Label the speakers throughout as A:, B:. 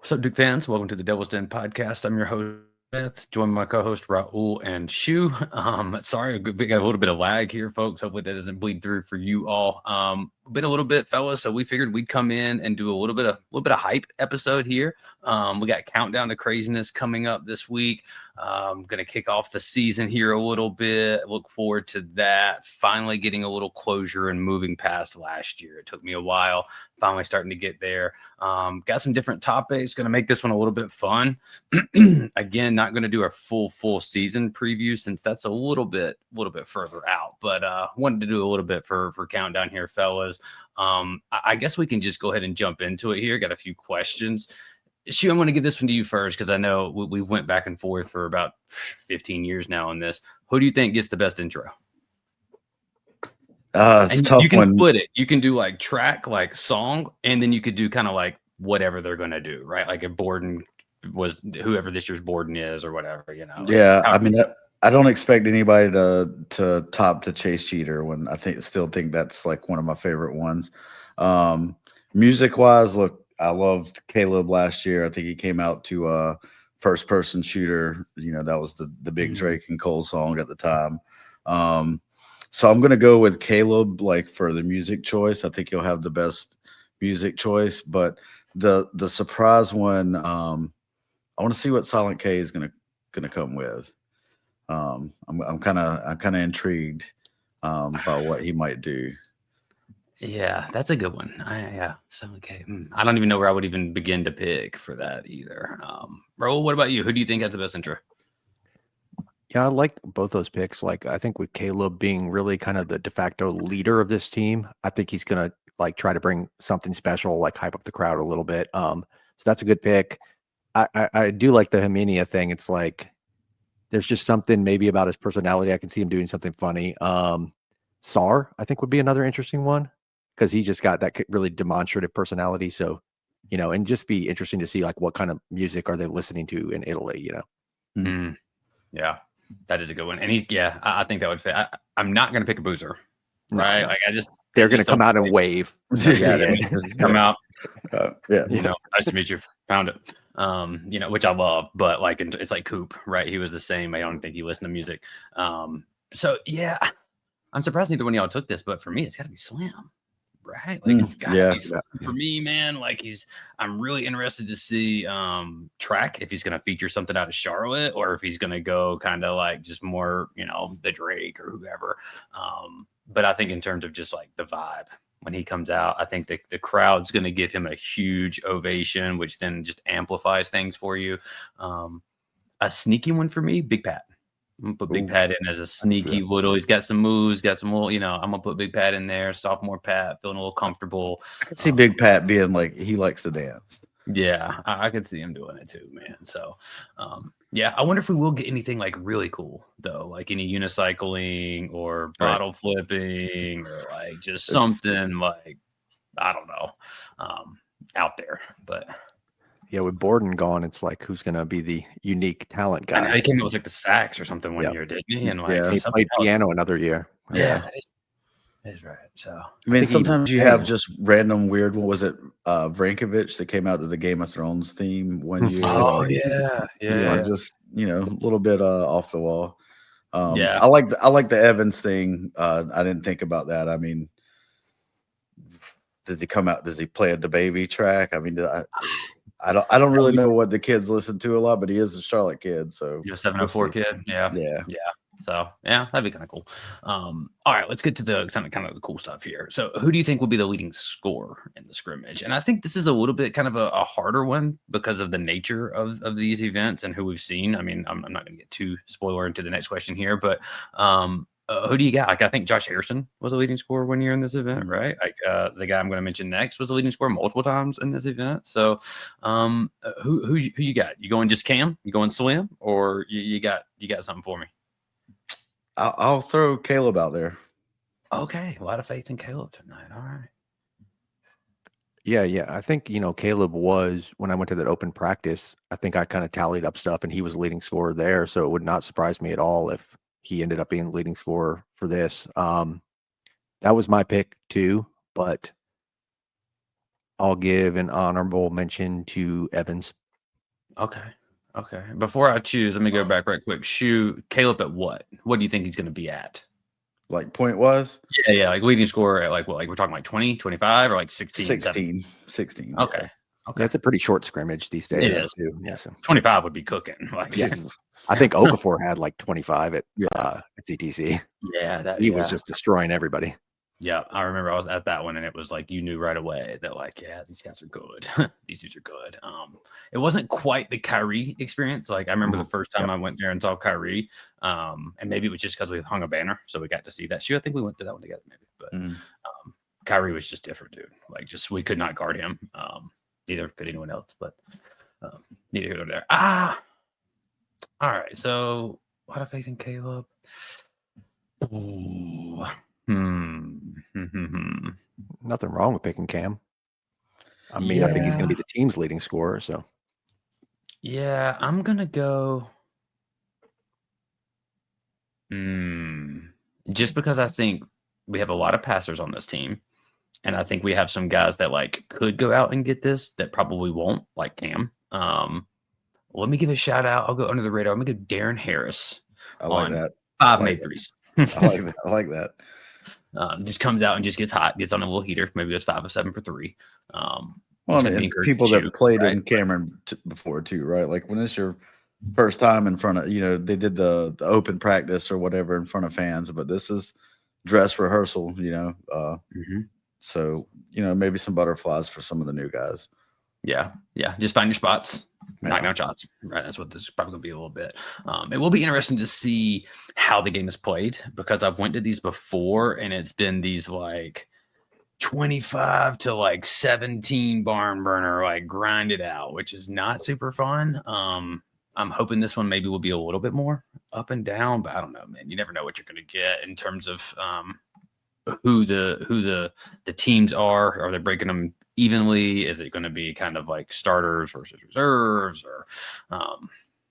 A: What's up, Duke fans? Welcome to the Devil's Den podcast. I'm your host, Smith, joined by my co-host Raul and Shu. Sorry, we got a little bit of lag here, folks. Hopefully that doesn't bleed through for you all. Been a little bit, fellas. So we figured we'd come in and do a little bit of hype episode here. We got Countdown to Craziness coming up this week. Gonna kick off the season here a little bit. Look forward to that. Finally getting a little closure and moving past last year. It took me a while. Finally starting to get there. Got some different topics. Going to make this one a little bit fun. Again, not going to do a full season preview since that's a little bit further out. But wanted to do a little bit for Countdown here, fellas. I guess we can just go ahead and jump into it here. Got a few questions. Shu, I'm going to give this one to you first because I know we went back and forth for about 15 years now on this. Who do you think gets the best intro?
B: It's
A: and
B: tough
A: you can
B: one.
A: split it. You can do like track, like song, and then you could do kind of like whatever they're going to do, right? Like if Borden was whoever this year's Borden is or whatever, you know.
B: Yeah, I mean, I don't expect anybody to top the Chase Cheater when still think that's like one of my favorite ones. Music wise, look, I loved Caleb last year. I think he came out to first person shooter. You know, that was the big Drake and Cole song at the time. So I'm gonna go with Caleb, like for the music choice. I think he'll have the best music choice. But the surprise one, I want to see what Silent K is gonna come with. I'm kind of intrigued by what he might do.
A: Yeah, that's a good one. Silent K. I don't even know where I would even begin to pick for that either. Raul, what about you? Who do you think has the best intro?
C: Yeah, I like both those picks. Like, I think with Caleb being really kind of the de facto leader of this team, I think he's going to like try to bring something special, like hype up the crowd a little bit. So that's a good pick. I do like the Herminia thing. It's like, there's just something maybe about his personality. I can see him doing something funny. Sar, I think would be another interesting one because he just got that really demonstrative personality. So, you know, and just be interesting to see like what kind of music are they listening to in Italy, you know?
A: Yeah. That is a good one. And I think that would fit. I'm not going to pick a boozer, right?
C: No.
A: Like
C: they're going to come out and wave.
A: Come out.
B: Yeah.
A: You know, nice to meet you. Found it. You know, which I love, but like, it's like Coop, right? He was the same. I don't think he listened to music. So yeah, I'm surprised neither one of y'all took this, but for me, it's got to be Slim. Right, like it's got to be for me, man. Like I'm really interested to see Track if he's going to feature something out of Charlotte or if he's going to go kind of like just more, you know, the Drake or whoever. But I think in terms of just like the vibe when he comes out, I think the crowd's going to give him a huge ovation, which then just amplifies things for you. A sneaky one for me, Big Pat. I'm gonna put Big Pat in as a sneaky little. He's got some moves, got some little, you know. I'm gonna put Big Pat in there. Sophomore Pat, feeling a little comfortable.
B: I can see Big Pat being like he likes to dance.
A: Yeah, I could see him doing it too, man. So, yeah, I wonder if we will get anything like really cool though, like any unicycling or bottle flipping or like just something like I don't know, out there, but.
C: Yeah, with Borden gone, it's like who's going to be the unique talent guy?
A: I know he came up with like the sax or something one year, didn't he? And like
C: he played piano another year.
A: Yeah, that is right. So
B: I mean, sometimes you have just random weird. What was it? Vrankovich that came out to the Game of Thrones theme one year.
A: Oh yeah.
B: Just a little bit off the wall.
A: Yeah,
B: I like the Evans thing. I didn't think about that. I mean, did he come out? Does he play the baby track? I mean, I don't really know what the kids listen to a lot, but he is a Charlotte kid, so
A: you're a 704 kid. Yeah. So yeah, that'd be kind of cool. All right, let's get to the kind of the cool stuff here. So who do you think will be the leading scorer in the scrimmage? And I think this is a little bit kind of a harder one because of the nature of these events and who we've seen. I mean, I'm not going to get too spoiler into the next question here, but who do you got? Like, I think Josh Harrison was a leading scorer one year in this event, right? Like, the guy I'm going to mention next was a leading scorer multiple times in this event. So, who you got? You going just Cam? You going Slim? Or you got something for me?
B: I'll throw Caleb out there.
A: Okay, a lot of faith in Caleb tonight. All right.
C: Yeah. I think, Caleb was, when I went to that open practice, I think I kind of tallied up stuff and he was the leading scorer there. So it would not surprise me at all if he ended up being the leading scorer for this. That was my pick too, but I'll give an honorable mention to Evans.
A: Okay. Okay. Before I choose, let me go back right quick. Caleb at what? What do you think he's going to be at?
B: Like point was?
A: Yeah. Like leading score at like what? Like we're talking like 20, 25 or like 16,
B: 16.
A: 17?
B: 16.
A: Okay.
B: Yeah.
A: Okay.
C: Yeah, it's a pretty short scrimmage these days.
A: It is.
C: Too. Yeah, so.
A: 25 would be cooking. Like,
C: Yeah. I think Okafor had like 25 at CTC.
A: Yeah.
C: He was just destroying everybody.
A: Yeah, I remember I was at that one, and it was like you knew right away that like, yeah, these guys are good. These dudes are good. It wasn't quite the Kyrie experience. Like I remember the first time I went there and saw Kyrie, and maybe it was just because we hung a banner, so we got to see that shoe. I think we went to that one together, maybe. But Kyrie was just different, dude. Like just we could not guard him. Neither could anyone else, but neither could there. All right. So a lot of faith in Caleb. Ooh.
C: Nothing wrong with picking Cam. I mean, I think he's going to be the team's leading scorer. So,
A: yeah, I'm gonna go. Just because I think we have a lot of passers on this team, and I think we have some guys that like could go out and get this that probably won't, like Cam. Let me give a shout out. I'll go under the radar. I'm gonna go Darren Harris.
B: I like that.
A: 5 made threes.
B: I like that.
A: Just comes out and just gets hot, gets on a little heater. Maybe it's 5 of 7 for 3.
B: Well, I mean, people that played in Cameron before too, right? Like when it's your first time in front of, they did the open practice or whatever in front of fans, but this is dress rehearsal, So, maybe some butterflies for some of the new guys.
A: Yeah. Just find your spots, knock down shots. Right. That's what this is probably going to be a little bit. It will be interesting to see how the game is played because I've went to these before and it's been these like 25 to like 17 barn burner, like grind it out, which is not super fun. I'm hoping this one maybe will be a little bit more up and down, but I don't know, man. You never know what you're going to get in terms of who the teams are. Are they breaking them evenly? Is it going to be kind of like starters versus reserves, or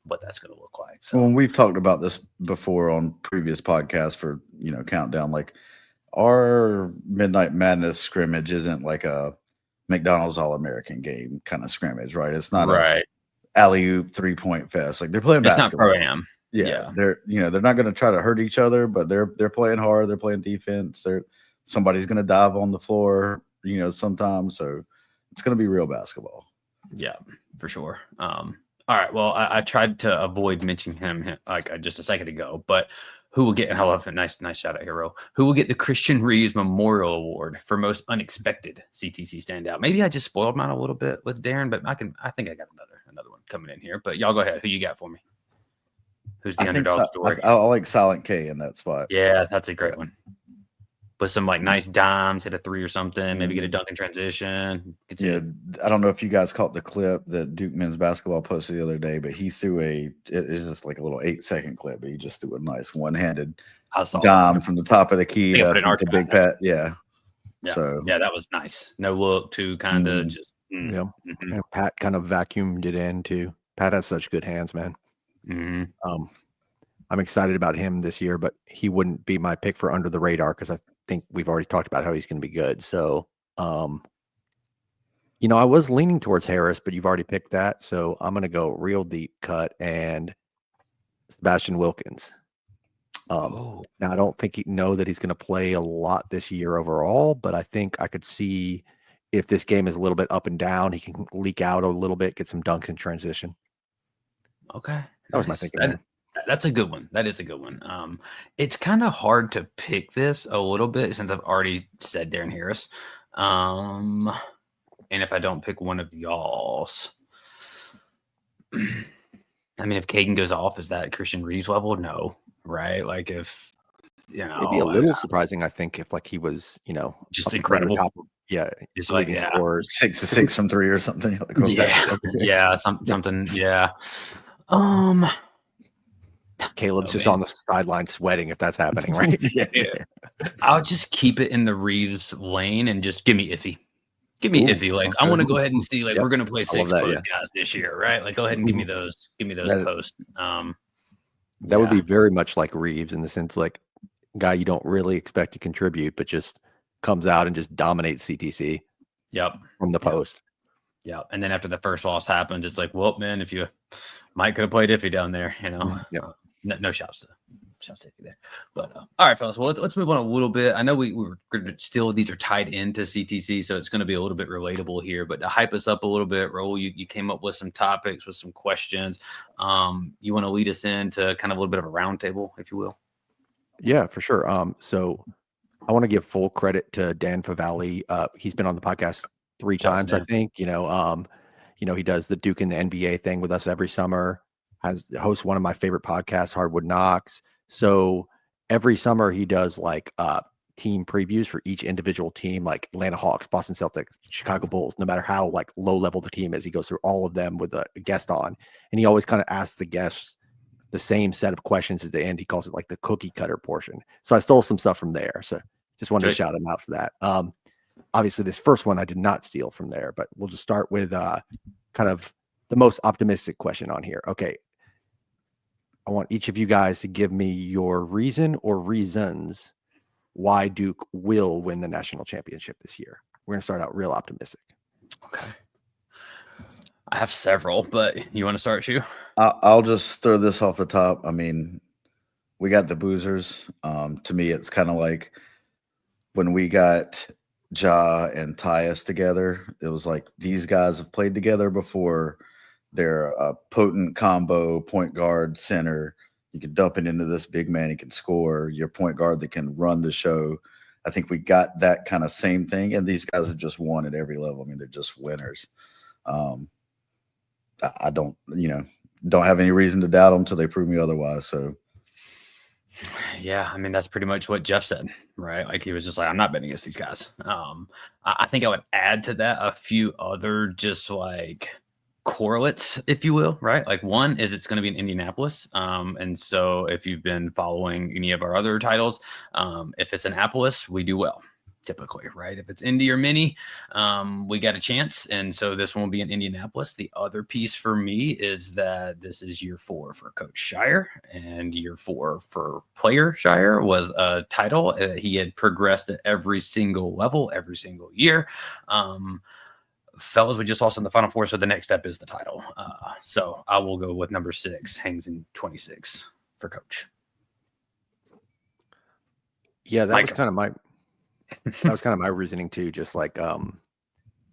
A: what that's going to look like? So
B: well, we've talked about this before on previous podcasts for countdown. Like our Midnight Madness scrimmage isn't like a McDonald's All-American game kind of scrimmage, right? It's not a alley-oop 3-point fest. Like they're playing basketball.
A: It's not pro-am.
B: Yeah, they're not going to try to hurt each other, but they're playing hard. They're playing defense. Somebody's going to dive on the floor, sometimes. So it's going to be real basketball.
A: Yeah, for sure. All right. Well, I tried to avoid mentioning him like just a second ago, but who will get? And I love it. Nice shout out here, Raul. Who will get the Christian Reeves Memorial Award for most unexpected CTC standout? Maybe I just spoiled mine a little bit with Darren, but I think I got another one coming in here. But y'all go ahead. Who you got for me? Who's the underdog story?
B: I like Silent K in that spot.
A: Yeah, that's a great one. With some like nice dimes, hit a 3 or something, maybe get a dunk in transition.
B: I don't know if you guys caught the clip that Duke men's basketball posted the other day, but he threw it's just like a little 8-second clip, but he just threw a nice one-handed dime from the top of the key to the big pat. Yeah. So
A: yeah, that was nice. No look, too, kind of just.
C: And Pat kind of vacuumed it in too. Pat has such good hands, man. I'm excited about him this year, but he wouldn't be my pick for under the radar because I think we've already talked about how he's going to be good. So, I was leaning towards Harris, but you've already picked that. So I'm going to go real deep cut and Sebastian Wilkins. Now I don't think that he's going to play a lot this year overall, but I think I could see if this game is a little bit up and down, he can leak out a little bit, get some dunks in transition.
A: Okay.
C: That was my thinking.
A: That's a good one. That is a good one. It's kind of hard to pick this a little bit since I've already said Darren Harris. And if I don't pick one of y'all's, I mean, if Caden goes off, is that Christian Reeves level? No, right? Like if,
C: it'd be a little surprising, I think, if like he was,
A: just incredible.
C: Just leading scores
B: 6-6 from 3 or something.
A: Something. Yeah.
C: Caleb's just on the sideline sweating if that's happening, right?
A: Yeah. I'll just keep it in the Reeves lane and just give me iffy. Give me iffy. Like I want to go ahead and see. Like we're gonna play 6 post guys this year, right? Like go ahead and give me those. Give me those posts.
C: That would be very much like Reeves in the sense like guy you don't really expect to contribute, but just comes out and just dominates CTC.
A: Yep.
C: from the post.
A: Yeah. And then after the first loss happened, it's like, well, man, if you Mike could have played iffy down there, no shouts to iffy there. But all right, fellas. Well, let's move on a little bit. I know we were still, these are tied into CTC, so it's going to be a little bit relatable here. But to hype us up a little bit, Raul, you came up with some topics, with some questions. You want to lead us into kind of a little bit of a roundtable, if you will?
C: Yeah, for sure. So I want to give full credit to Dan Favali. He's been on the podcast 3 times, I think. He does the Duke and the NBA thing with us every summer. Hosts one of my favorite podcasts, Hardwood Knocks. So every summer he does like team previews for each individual team, like Atlanta Hawks, Boston Celtics, Chicago Bulls. No matter how like low level the team is, he goes through all of them with a guest on, and he always kind of asks the guests the same set of questions at the end. He calls it like the cookie cutter portion. So I stole some stuff from there. So just wanted to shout him out for that. Obviously this first one I did not steal from there, but we'll just start with kind of the most optimistic question on here. Okay. I want each of you guys to give me your reason or reasons why Duke will win the national championship this year. We're going to start out real optimistic.
A: Okay. I have several, but you want to start, Shu?
B: I'll just throw this off the top. I mean, we got the boozers. To me, it's kind of like when we got Ja and Tyus together, it was like these guys have played together before. They're a potent combo point guard center. You can dump it into this big man. He can score. Your point guard that can run the show. I think we got that kind of same thing. And these guys have just won at every level. I mean, they're just winners. I don't have any reason to doubt them until they prove me otherwise. So,
A: yeah, I mean, that's pretty much what Jeff said, right? Like he was just like, I'm not betting against these guys. I think I would add to that a few other just like correlates, if you will, right? Like one is it's going to be in Indianapolis. And so if you've been following any of our other titles, if it's Annapolis, we do well. Typically, right? If it's Indy or Mini, we got a chance. And so this one will be in Indianapolis. The other piece for me is that this is year 4 for Coach Shire, and year 4 for player Shire was a title. He had progressed at every single level, every single year. Fellas, we just lost in the Final Four, so the next step is the title. So I will go with number 6, hangs in 26 for Coach.
C: Yeah, that was kind of my reasoning too. Just like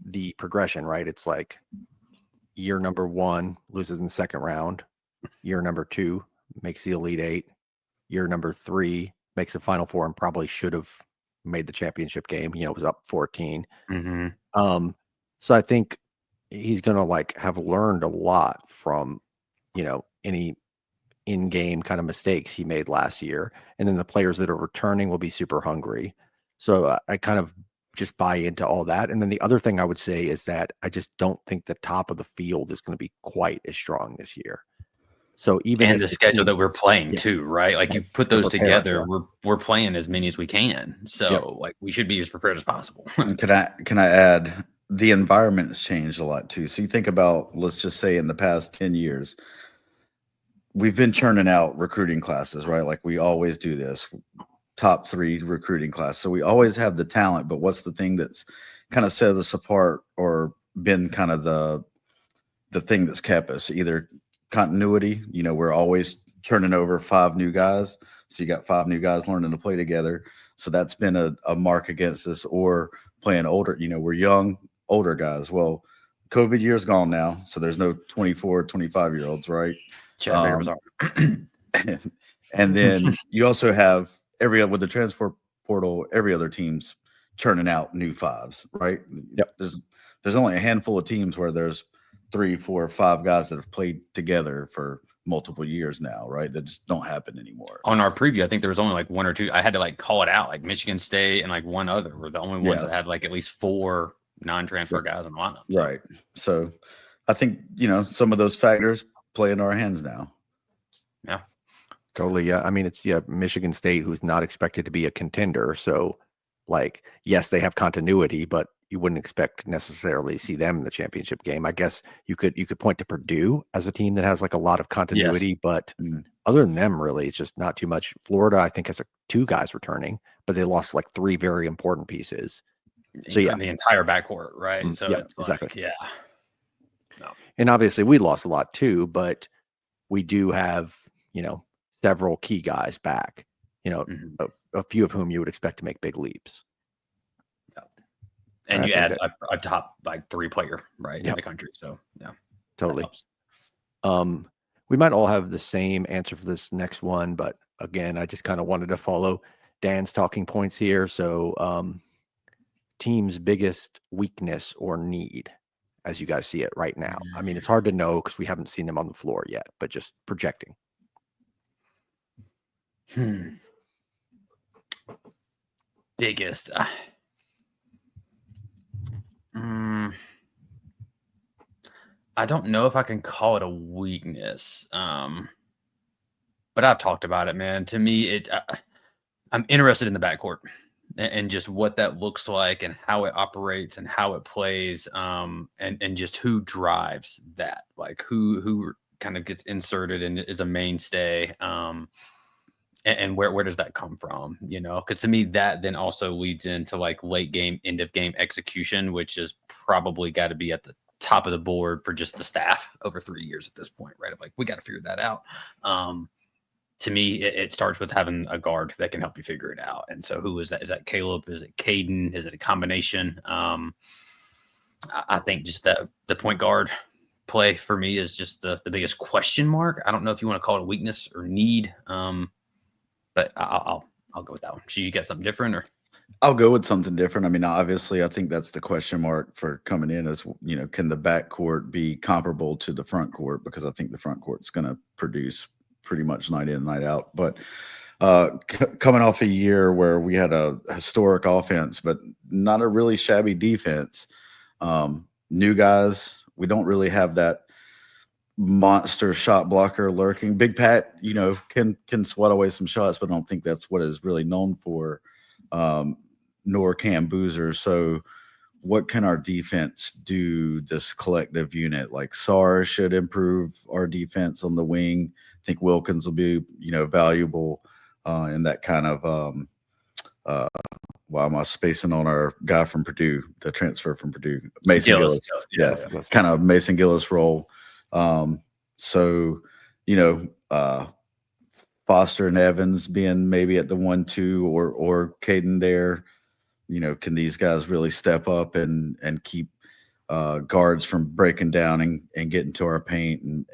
C: the progression, right? It's like year number 1 loses in the second round. Year number 2 makes the Elite 8. Year number 3 makes the Final Four and probably should have made the championship game. It was up 14.
A: Mm-hmm.
C: So I think he's going to like have learned a lot from, any in-game kind of mistakes he made last year. And then the players that are returning will be super hungry. So I kind of just buy into all that. And then the other thing I would say is that I just don't think the top of the field is going to be quite as strong this year. So even
A: and the schedule that we're playing too, right? Like you put those together, we're playing as many as we can. So like we should be as prepared as possible.
B: And can I add, the environment has changed a lot too. So you think about, let's just say in the past 10 years, we've been churning out recruiting classes, right? Like we always do this. Top 3 recruiting class. So we always have the talent, but what's the thing that's kind of set us apart or been kind of the thing that's kept us? Either continuity, we're always turning over 5 new guys. So you got 5 new guys learning to play together. So that's been a mark against us, or playing older, we're young, older guys. Well, COVID year's gone now. So there's no 24, 25-year-olds, right? And then you also have with the transfer portal, every other team's churning out new 5s, right?
C: Yep.
B: There's only a handful of teams where there's 3, 4, 5 guys that have played together for multiple years now, right? That just don't happen anymore.
A: On our preview, I think there was only like 1 or 2. I had to like call it out. Like Michigan State and like one other were the only ones that had like at least 4 non-transfer guys in the lineup.
B: So. Right. So I think, some of those factors play in our hands now.
A: Yeah.
C: Totally. Yeah. I mean, it's Michigan State, who's not expected to be a contender. So like, yes, they have continuity, but you wouldn't expect necessarily see them in the championship game. I guess you could point to Purdue as a team that has like a lot of continuity, but other than them, really, it's just not too much. Florida, I think, has 2 guys returning, but they lost like 3 very important pieces. So yeah,
A: in the entire backcourt, right? So
C: yeah,
A: it's
C: exactly.
A: like, yeah, no.
C: And obviously we lost a lot too, but we do have, several key guys back,
A: Mhm.
C: a few of whom you would expect to make big leaps.
A: And
C: I
A: you
C: think
A: add
C: that,
A: a top like 3 player, right, in
C: yep,
A: the country. So yeah, that
C: totally.
A: helps.
C: We might all have the same answer for this next one, but again, I just kind of wanted to follow Dan's talking points here. So, team's biggest weakness or need as you guys see it right now. I mean, it's hard to know because we haven't seen them on the floor yet, but just projecting.
A: Biggest. I don't know if I can call it a weakness. But I've talked about it, man. To me, I'm interested in the backcourt and just what that looks like and how it operates and how it plays, and just who drives that, like who kind of gets inserted and is a mainstay, and where does that come from? Because to me that then also leads into like late game, end of game execution, which is probably got to be at the top of the board for just the staff over 3 years at this point, right? Of like, we got to figure that out. To me, it starts with having a guard that can help you figure it out. And so who is that? Is that Caleb? Is it Caden? Is it a combination? I think just that the point guard play for me is just the biggest question mark. I don't know if you want to call it a weakness or need, but I'll go with that one. So you got something different, or?
B: I'll go with something different. I mean, obviously, I think that's the question mark for coming in is, can the backcourt be comparable to the front court? Because I think the front court's going to produce pretty much night in, night out. But coming off a year where we had a historic offense, but not a really shabby defense, new guys, we don't really have that monster shot blocker lurking. Big Pat, can sweat away some shots, but I don't think that's what is really known for, nor Cam Boozer. So what can our defense do, this collective unit? Like SAR should improve our defense on the wing. I think Wilkins will be, valuable in that kind of why am I spacing on our guy from Purdue, the transfer from Purdue, Mason Gillis. Yeah, kind of Mason Gillis role. So, Foster and Evans being maybe at the 1-2 or Caden there, can these guys really step up and keep guards from breaking down and getting to our paint and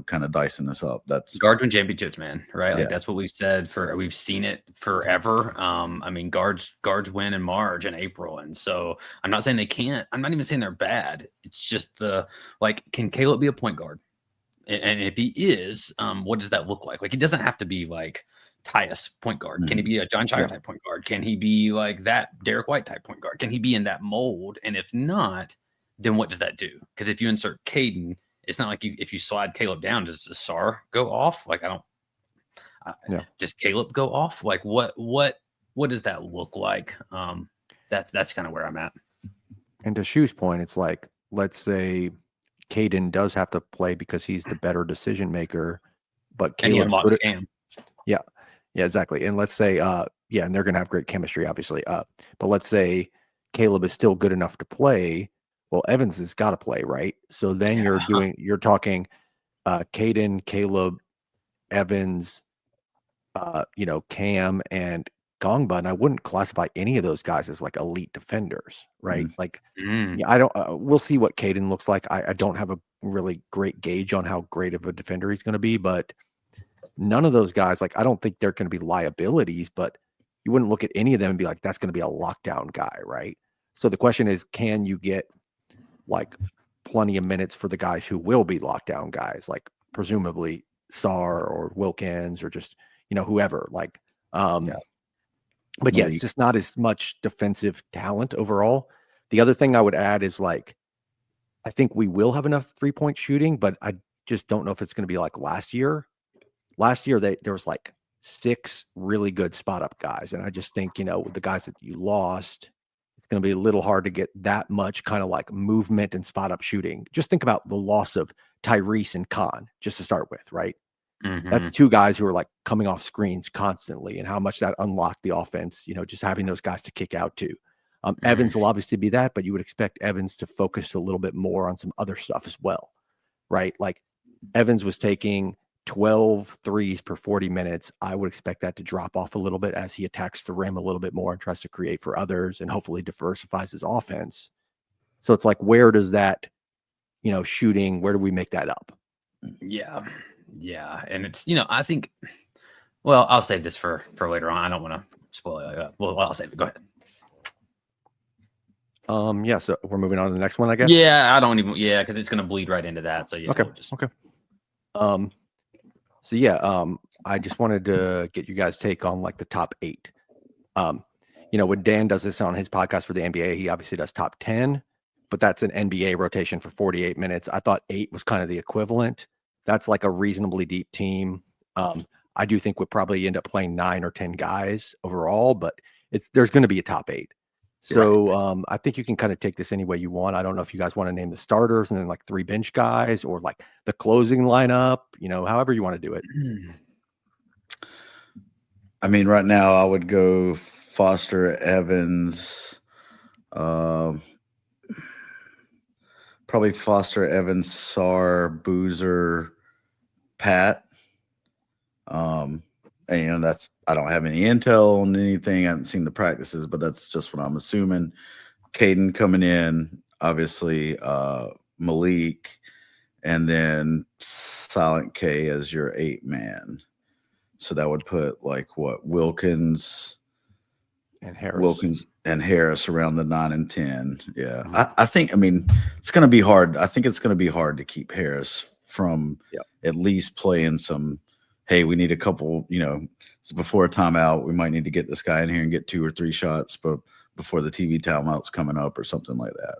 B: kind of dicing us up? That's
A: guards win championships, man. Right? Like,
B: yeah.
A: that's what we've said we've seen it forever. I mean, guards win in March and April, and so I'm not saying they can't. I'm not even saying they're bad. It's just can Caleb be a point guard? And if he is, what does that look like? Like, he doesn't have to be like Tyus point guard. Can he be a John Shire type point guard? Can he be like that Derek White type point guard? Can he be in that mold? And if not, then what does that do? Because if you insert Caden, it's not like if you slide Caleb down, does the SAR go off? Like, does Caleb go off? Like, what does that look like? That's kind of where I'm at.
C: And to Shu's point, it's like, let's say Caden does have to play because he's the better decision maker, but Caleb's good at,
A: Cam.
C: Yeah, exactly. And let's say, and they're going to have great chemistry, obviously. But let's say Caleb is still good enough to play. Well, Evans has got to play, right? So then you're talking Caden, Caleb, Evans, Cam, and Gongba, and I wouldn't classify any of those guys as like elite defenders, right? Like, I don't. We'll see what Caden looks like. I don't have a really great gauge on how great of a defender he's going to be, but none of those guys, like, I don't think they're going to be liabilities. But you wouldn't look at any of them and be like, that's going to be a lockdown guy, right? So the question is, can you get like plenty of minutes for the guys who will be lockdown guys, like presumably SAR or Wilkins or just whoever, like. But yeah, it's just not as much defensive talent overall. The other thing I would add is, like, I think we will have enough 3-point shooting, but I just don't know if it's going to be like last year. Last year, there was like 6 really good spot up guys. And I just think, with the guys that you lost, it's going to be a little hard to get that much kind of like movement and spot up shooting. Just think about the loss of Tyrese and Khan, just to start with, right? That's 2 guys who are like coming off screens constantly, and how much that unlocked the offense, just having those guys to kick out to. Evans will obviously be that, but you would expect Evans to focus a little bit more on some other stuff as well, right? Like Evans was taking 12 threes per 40 minutes. I would expect that to drop off a little bit as he attacks the rim a little bit more and tries to create for others and hopefully diversifies his offense. So it's like, where does that, shooting, where do we make that up?
A: Yeah. Yeah. And it's, I think, well, I'll save this for later on. I don't want to spoil it. Well, I'll save it. Go ahead.
C: Yeah, so we're moving on to the next one, I guess.
A: Yeah, because it's gonna bleed right into that. So yeah,
C: okay.
A: Okay.
C: So yeah, I just wanted to get you guys' take on like the top 8. When Dan does this on his podcast for the NBA, he obviously does top 10, but that's an NBA rotation for 48 minutes. I thought 8 was kind of the equivalent. That's like a reasonably deep team. I do think we'll probably end up playing 9 or 10 guys overall, but there's going to be a top 8. So right. I think you can kind of take this any way you want. I don't know if you guys want to name the starters and then like 3 bench guys or like the closing lineup, however you want to do it.
B: I mean, right now I would go Foster, Evans, probably Foster, Evans, Sarr, Boozer, Pat. And I don't have any intel on anything. I haven't seen the practices, but that's just what I'm assuming. Caden coming in, obviously, Malik, and then Silent K as your 8-man. So that would put like what, Wilkins
C: and
B: Harris around the 9 and 10. Yeah. Mm-hmm. I think it's gonna be hard. I think it's gonna be hard to keep Harris from at least playing some. Hey, we need a couple, it's before a timeout. We might need to get this guy in here and get 2 or 3 shots, but before the TV timeout's coming up or something like that.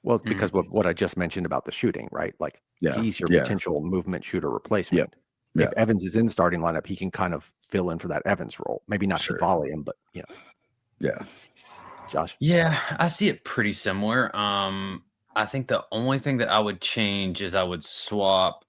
C: Well, because what I just mentioned about the shooting, right? Like he's your potential movement shooter replacement.
B: Yeah.
C: If Evans is in the starting lineup, he can kind of fill in for that Evans role. Maybe not the volume, but
B: Yeah.
C: Josh?
A: Yeah, I see it pretty similar. I think the only thing that I would change is I would swap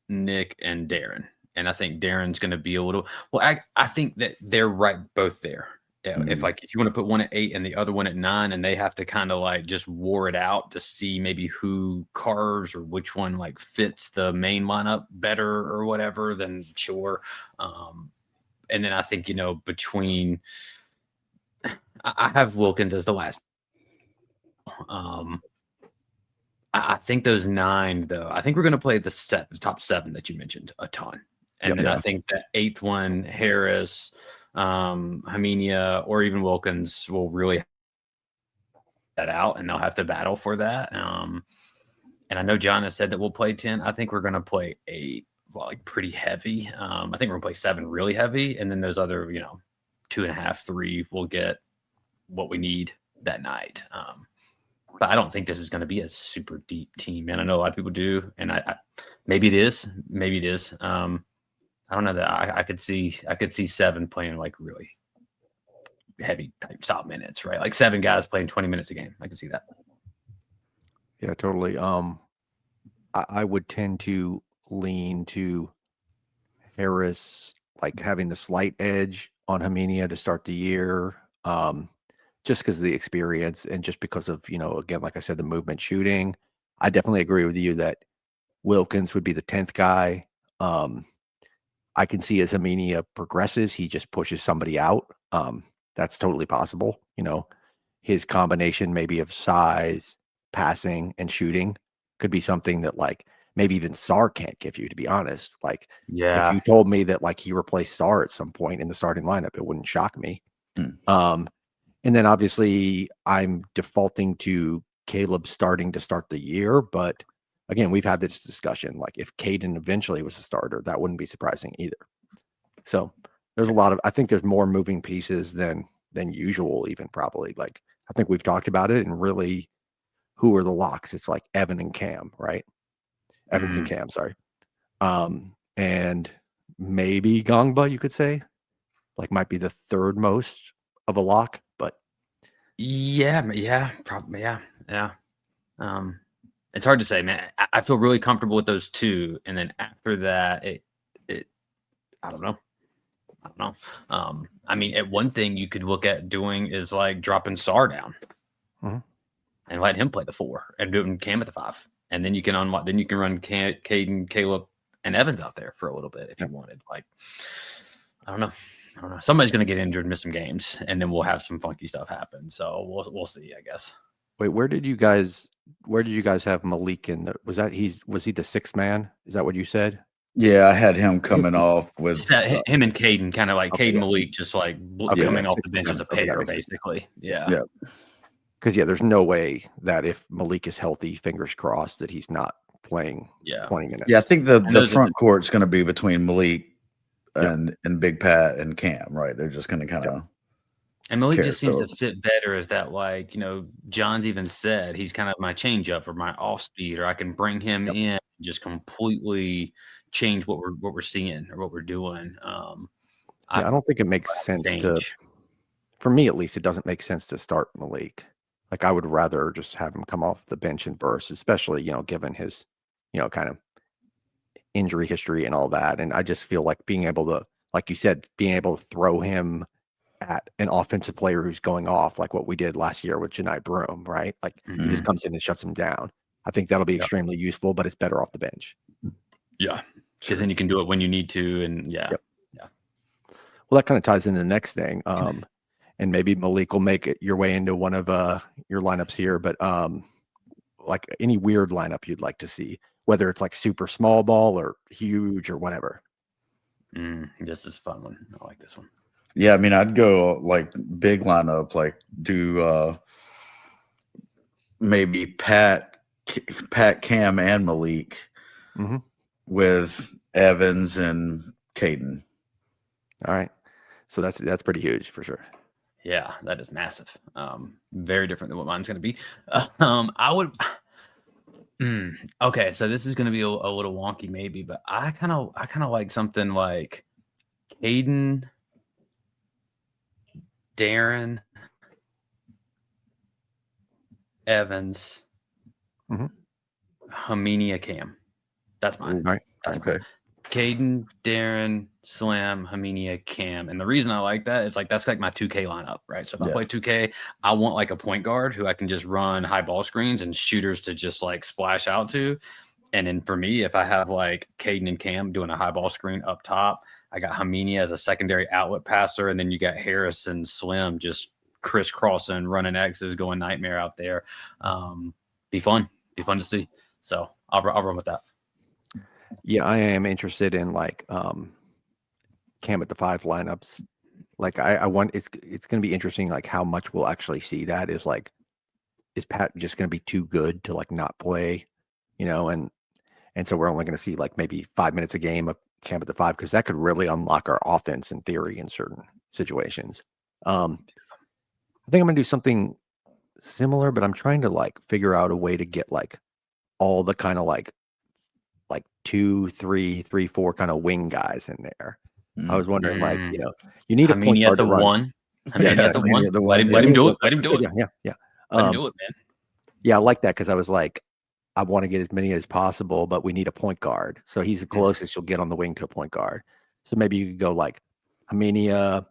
A: Nick and Darren. And I think Darren's going to be a little. Well, I think that they're right both there. Yeah, if you want to put one at 8 and the other one at 9, and they have to kind of like just war it out to see maybe who carves or which one like fits the main lineup better or whatever, then sure. And then I think between I have Wilkins as the last. I think those 9 though. I think we're going to play the top 7 that you mentioned a ton. And then I think that 8th one, Harris, Haminia, or even Wilkins will really that out, and they'll have to battle for that. And I know John has said that we'll play 10. I think we're going to play 8, like pretty heavy. I think we're going to play 7 really heavy, and then those other, 2.5, 3 will get what we need that night. But I don't think this is going to be a super deep team, man. I know a lot of people do, and I maybe it is. I don't know that I could see 7 playing like really heavy type stop minutes, right? Like 7 guys playing 20 minutes a game. I can see that.
C: Yeah, totally. I would tend to lean to Harris, like having the slight edge on Haminia to start the year, just because of the experience and just because of, again, like I said, the movement shooting. I definitely agree with you that Wilkins would be the 10th guy. I can see as Haminia progresses, he just pushes somebody out. That's totally possible. His combination maybe of size, passing, and shooting could be something that like maybe even Sarr can't give you, to be honest. Like, if you told me that like he replaced Sarr at some point in the starting lineup, it wouldn't shock me. And then obviously I'm defaulting to Caleb starting to start the year, but again, we've had this discussion. Like if Caden eventually was a starter, that wouldn't be surprising either. So there's I think there's more moving pieces than usual, even probably. Like I think we've talked about it, and really, who are the locks? It's like Evan and Cam, right? Evans and Cam, sorry. And maybe Gongba, you could say, like might be the 3rd most of a lock, but
A: probably, yeah. It's hard to say, man. I feel really comfortable with those 2, and then after that, it I don't know. I don't know. I mean, one thing you could look at doing is like dropping Sar down and let him play the 4 and doing Cam at the 5. And then you can unlock, then you can run Caden, Caleb, and Evans out there for a little bit if you wanted. Like, I don't know. Somebody's going to get injured, miss some games, and then we'll have some funky stuff happen. So we'll see, I guess.
C: Wait, where did you guys have Malik in? Was he the 6th man? Is that what you said?
B: Yeah, I had him coming off with
A: him and Caden, kind of like Caden Malik, just like coming off the bench as a pair, basically. Yeah.
C: Because there's no way that if Malik is healthy, fingers crossed, that he's not playing 20 minutes.
B: Yeah, I think the front court's going to be between Malik and Big Pat and Cam, right? They're just going to kind of.
A: And Malik just seems to fit better as that, like, John's even said he's kind of my changeup or my off speed, or I can bring him in and just completely change what we're seeing or what we're doing.
C: I don't think it makes sense for me at least, it doesn't make sense to start Malik. Like, I would rather just have him come off the bench and burst, especially, given his, kind of injury history and all that. And I just feel like being able to, like you said, being able to throw him at an offensive player who's going off, like what we did last year with Janai Broom, right? Like he just comes in and shuts him down. I think that'll be extremely useful, but it's better off the bench.
A: Yeah. Because then you can do it when you need to. And yeah.
C: Well, that kind of ties into the next thing. And maybe Malik will make it your way into one of your lineups here, but like any weird lineup you'd like to see, whether it's like super small ball or huge or whatever.
A: This is a fun one. I like this one.
B: Yeah, I mean, I'd go like big lineup, like do maybe Pat, Cam, and Malik with Evans and Caden.
C: All right, so that's pretty huge for sure.
A: Yeah, that is massive. Very different than what mine's going to be. I would. Okay, so this is going to be a little wonky, maybe, but I kind of like something like Caden, Darren, Evans, Herminia, Cam. That's mine.
C: All right.
A: That's okay. Caden, Darren, Slam, Herminia, Cam. And the reason I like that is like that's like my 2K lineup, right? So if I play 2K, I want like a point guard who I can just run high ball screens and shooters to just like splash out to. And then for me, if I have like Caden and Cam doing a high ball screen up top, I got Herminia as a secondary outlet passer, and then you got Harris and Slim just crisscrossing, running X's, going nightmare out there. Be fun to see. So I'll run with that.
C: Yeah, I am interested in like Cam at the 5 lineups. Like I want it's going to be interesting like how much we'll actually see that is like is Pat just going to be too good to like not play, and so we're only going to see like maybe 5 minutes a game of Cam at the 5 because that could really unlock our offense in theory in certain situations. I think I'm going to do something similar, but I'm trying to like figure out a way to get like all the kind of like 2, 3, 4 kind of wing guys in there. I was wondering, like, you need a point guard to run.
A: At the one. Let him do it. Let him do it.
C: Yeah.
A: Let him do it, man.
C: Yeah, I like that because I was like, I want to get as many as possible, but we need a point guard. So he's the closest you'll get on the wing to a point guard. So maybe you could go like Herminia,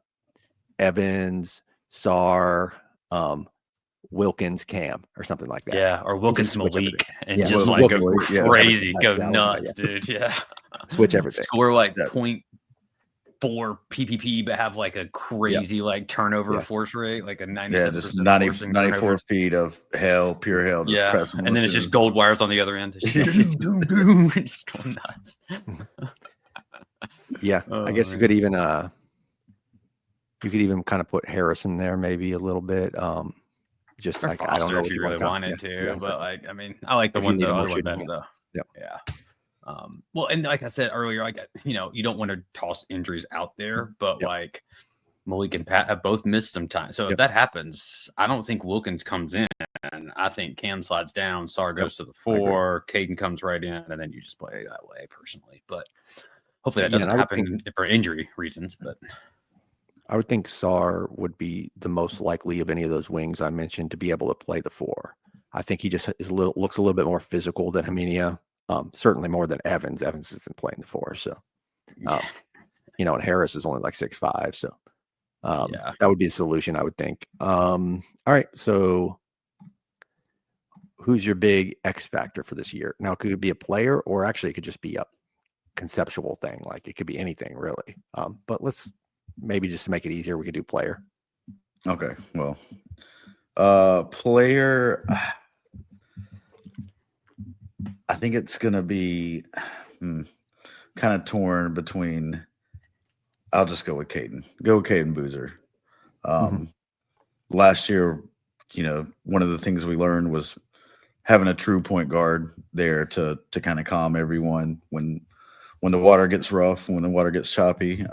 C: Evans, Sar, Wilkins, Cam, or something like that.
A: Yeah, or Wilkins, Malik, and just like go crazy, go nuts, dude. Yeah,
C: switch everything.
A: Score like 0.4 PPP, but have like a crazy like turnover force rate, like a 97%.
B: Yeah, just 94 feet of hell, pure hell. Just
A: and then it's just gold wires on the other end. It's just, just going nuts.
C: Yeah, I guess you could even kind of put Harris in there, maybe a little bit. Just like
A: Foster, I don't know if you really wanted to, but like I mean, I like the one better though. Yeah. Well, and like I said earlier, like you don't want to toss injuries out there, but like Malik and Pat have both missed some time. So if that happens, I don't think Wilkins comes in. And I think Cam slides down, Sar goes to the 4, Caden comes right in, and then you just play that way personally. But hopefully that doesn't happen for injury reasons. But
C: I would think Sar would be the most likely of any of those wings I mentioned to be able to play the 4. I think he just looks a little bit more physical than Herminia, certainly more than Evans. Evans isn't playing the 4, so and Harris is only like 6'5", so
A: Yeah.
C: that would be a solution, I would think. All right, so who's your big X factor for this year? Now, could it be a player, or actually it could just be a conceptual thing? Like it could be anything really. But let's maybe just to make it easier, we could do player.
B: Okay, well, player, I think it's gonna be kind of torn between. I'll just go with Caden. Go with Caden Boozer. Last year, one of the things we learned was having a true point guard there to kind of calm everyone when the water gets rough, when the water gets choppy.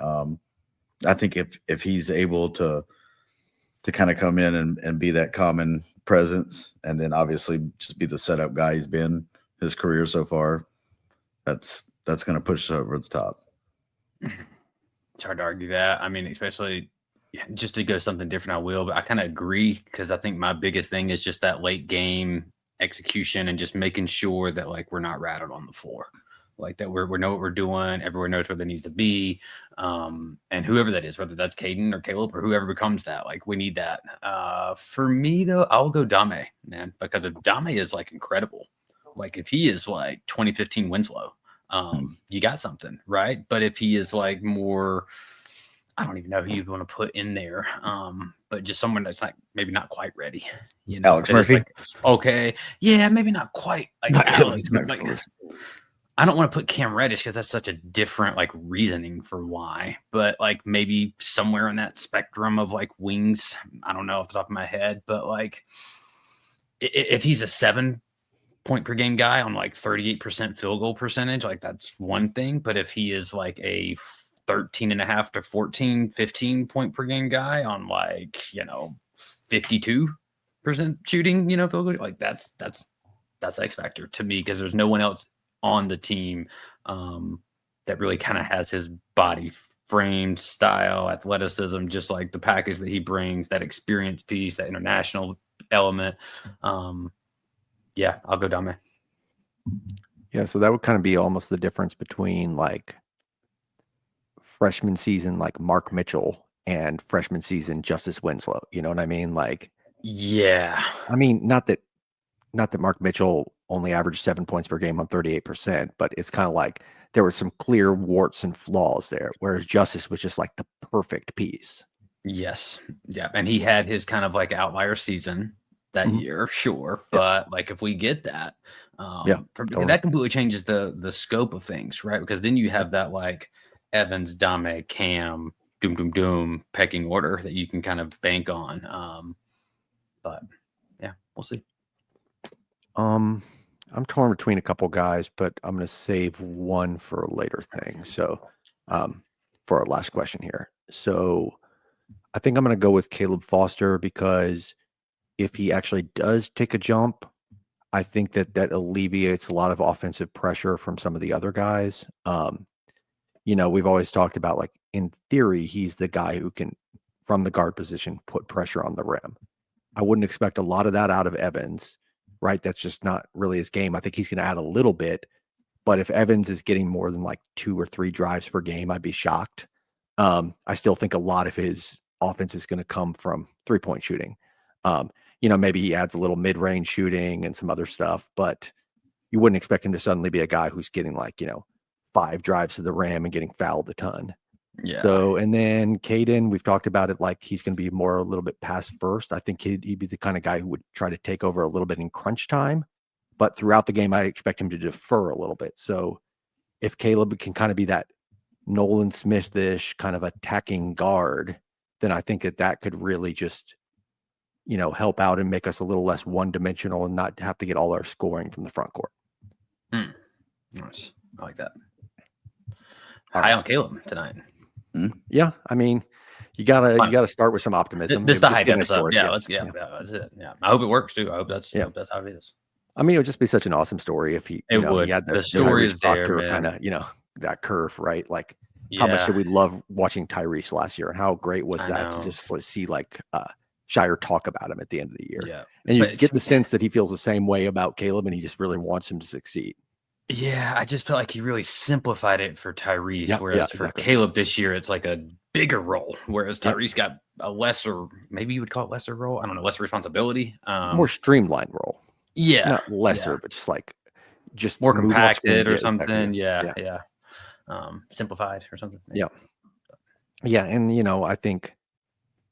B: I think if he's able to kind of come in and be that common presence, and then obviously just be the setup guy he's been his career so far, that's going to push us over the top.
A: It's hard to argue that. I mean, especially just to go something different, I will, but I kind of agree, because I think my biggest thing is just that late game execution and just making sure that like we're not rattled on the floor, like that we know what we're doing, everyone knows where they need to be, and whoever that is, whether that's Caden or Caleb or whoever becomes that, like we need that. For me though, I'll go Dame, man, because if Dame is like incredible, like if he is like 2015 Winslow, you got something, right? But if he is like more, I don't even know who you'd want to put in there, but just someone that's like maybe not quite ready,
B: Alex Murphy.
A: Like, okay, yeah, maybe not quite like
B: Not
A: Alex,
B: really.
A: but like, I don't want to put Cam Reddish because that's such a different like reasoning for why, but like maybe somewhere in that spectrum of like wings, I don't know off the top of my head, but like if he's a 7-point per game guy on like 38% field goal percentage, like that's one thing. But if he is like a 13.5 to 14, 15 point per game guy on like, 52% shooting, field goal, like that's X factor to me, because there's no one else on the team that really kind of has his body frame, style, athleticism, just like the package that he brings, that experience piece, that international element. Yeah, I'll go Dame.
C: Yeah, so that would kind of be almost the difference between like freshman season like Mark Mitchell and freshman season Justice Winslow. You know what I mean? Like,
A: yeah,
C: I mean, not that Mark Mitchell only averaged 7 points per game on 38%, but it's kind of like there were some clear warts and flaws there, whereas Justice was just like the perfect piece.
A: yes, yeah, and he had his kind of like outlier season that year, sure, but like if we get that,
C: totally.
A: that completely changes the scope of things, right? Because then you have that like Evans, Dame, Cam, doom pecking order that you can kind of bank on. But yeah, we'll see.
C: I'm torn between a couple guys, but I'm going to save one for a later thing. So, for our last question here. So, I think I'm going to go with Caleb Foster, because if he actually does take a jump, I think that alleviates a lot of offensive pressure from some of the other guys. We've always talked about, like, in theory, he's the guy who can, from the guard position, put pressure on the rim. I wouldn't expect a lot of that out of Evans, right? That's just not really his game. I think he's going to add a little bit, but if Evans is getting more than like 2 or 3 drives per game, I'd be shocked. I still think a lot of his offense is going to come from 3-point shooting. Maybe he adds a little mid-range shooting and some other stuff, but you wouldn't expect him to suddenly be a guy who's getting like, 5 drives to the rim and getting fouled a ton.
A: Yeah.
C: So, and then Caden, we've talked about it, like he's going to be more a little bit pass first. I think he'd be the kind of guy who would try to take over a little bit in crunch time, but throughout the game, I expect him to defer a little bit. So if Caleb can kind of be that Nolan Smith-ish kind of attacking guard, then I think that could really just, help out and make us a little less one-dimensional and not have to get all our scoring from the front court.
A: Nice. I like that. High on Caleb tonight.
C: Yeah, I mean, you gotta start with some optimism.
A: This is the hype episode.
C: Story.
A: Yeah, that's it. Yeah, I hope it works too. I hope that's how it is.
C: I mean, it would just be such an awesome story if he, he had
A: the story is there,
C: kind of, that curve, right? Like, how much did we love watching Tyrese last year, and how great was that to just see like Shire talk about him at the end of the year?
A: Yeah,
C: and you get the sense that he feels the same way about Caleb, and he just really wants him to succeed.
A: Yeah, I just felt like he really simplified it for Tyrese,
C: Yeah,
A: whereas for
C: exactly.
A: Caleb this year, it's like a bigger role, whereas
C: Yep.
A: Tyrese got a lesser, maybe you would call it lesser role. I don't know, lesser responsibility.
C: More streamlined role.
A: Yeah,
C: Not lesser,
A: yeah,
C: but just
A: more
C: move off
A: compacted
C: screens.
A: or
C: Yeah, exactly.
A: something. Yeah,
C: Yeah.
A: yeah, simplified or something.
C: Yeah. Yeah. And, I think